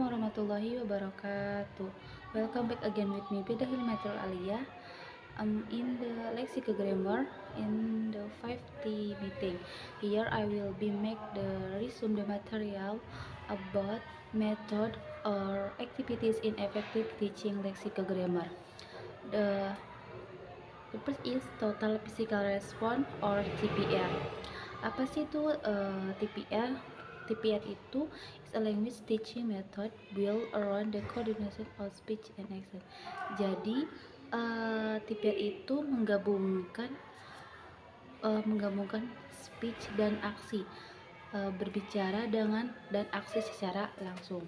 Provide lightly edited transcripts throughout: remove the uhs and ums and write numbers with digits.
Assalamualaikum warahmatullahi wabarakatuh. Welcome back again with me, Bidahil Matul Aliyah. In the lexical grammar, in the 5T meeting. Here I will be make the resume the material about method or activities in effective teaching lexical grammar. The the first is total physical response or TPR. Apa sih itu TPR? TPR itu is a language teaching method built around the coordination of speech and action. Jadi TPR itu menggabungkan speech dan aksi, berbicara dan aksi secara langsung.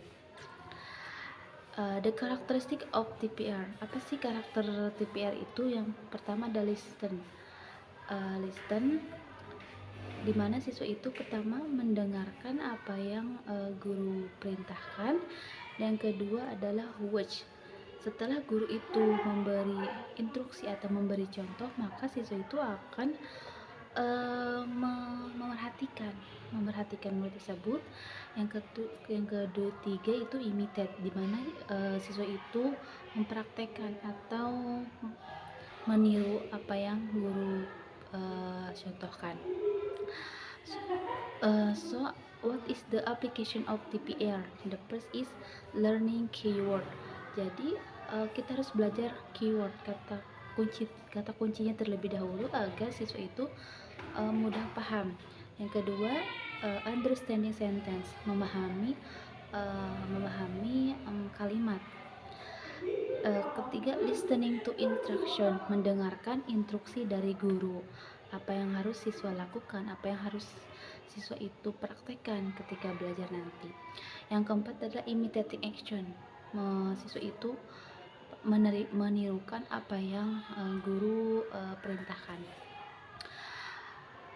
The characteristic of TPR. Apa sih karakter TPR itu? Yang pertama ada listen. Listen, dimana siswa itu pertama mendengarkan apa yang guru perintahkan. Yang kedua adalah watch. Setelah guru itu memberi instruksi atau memberi contoh, maka siswa itu akan memerhatikan murid tersebut. Yang ketiga itu imitate, dimana siswa itu mempraktekkan atau meniru apa yang guru contohkan. So what is the application of TPR? The first is learning keyword. Jadi kita harus belajar keyword, kata kuncinya terlebih dahulu agar siswa itu mudah paham. Yang kedua, understanding sentence, memahami kalimat. Ketiga, listening to instruction, mendengarkan instruksi dari guru, apa yang harus siswa lakukan, apa yang harus siswa itu praktekkan ketika belajar nanti. Yang keempat adalah imitating action, siswa itu menirukan apa yang guru perintahkan.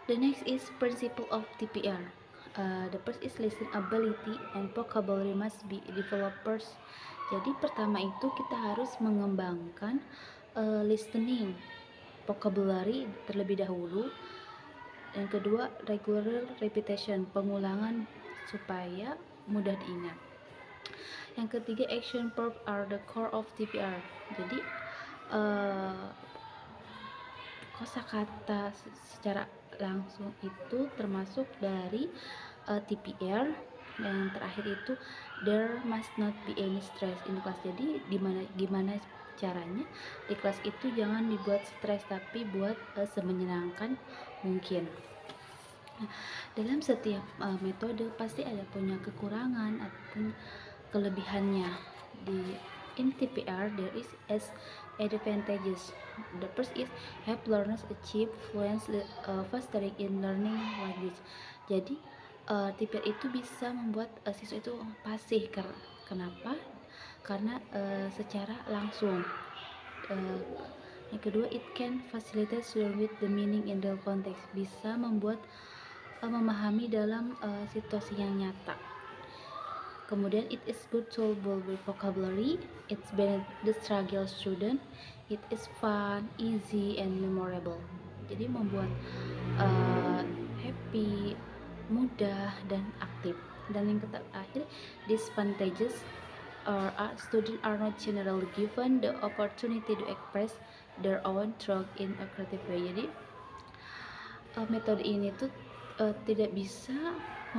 The next is principle of TPR. The first is listening ability and vocabulary must be developed first. Jadi pertama itu kita harus mengembangkan listening, vocabulary terlebih dahulu. Yang kedua, regular repetition, pengulangan supaya mudah diingat. Yang ketiga, action verb are the core of TPR. Jadi kosakata secara langsung itu termasuk dari TPR. Yang terakhir itu there must not be any stress in class. Jadi gimana caranya di kelas itu jangan dibuat stres, tapi buat semenyenangkan mungkin. Nah, dalam setiap metode pasti ada punya kekurangan ataupun kelebihannya. In TPR there is as advantages. The first is help learners achieve fluency fostering in learning language. Jadi TPR itu bisa membuat siswa itu fasih. Kenapa? Karena secara langsung. Yang kedua, it can facilitate learning with the meaning in real context, bisa membuat memahami dalam situasi yang nyata. Kemudian it is good tool with vocabulary, it's benefit the struggle student, it is fun, easy and memorable. Jadi membuat happy, mudah dan aktif. Dan yang terakhir, disadvantages students are not generally given the opportunity to express their own thought in a creative way. Jadi metode ini tuh tidak bisa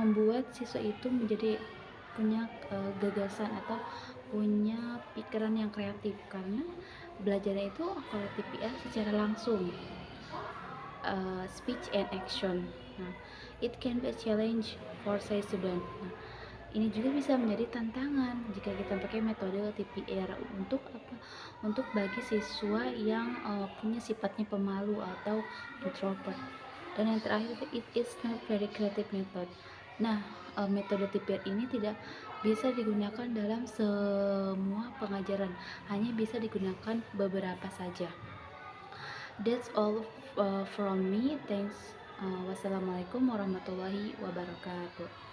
membuat siswa itu menjadi punya gagasan atau punya pikiran yang kreatif, karena belajarnya itu kalau TPR secara langsung, speech and action. Nah, it can be a challenge for say student. Nah, ini juga bisa menjadi tantangan jika kita pakai metode TPR untuk apa? Untuk bagi siswa yang punya sifatnya pemalu atau introvert. Dan yang terakhir, it is not very creative method. Nah, metode TPR ini tidak bisa digunakan dalam semua pengajaran, hanya bisa digunakan beberapa saja. That's all from me. Thanks. Wassalamualaikum warahmatullahi wabarakatuh.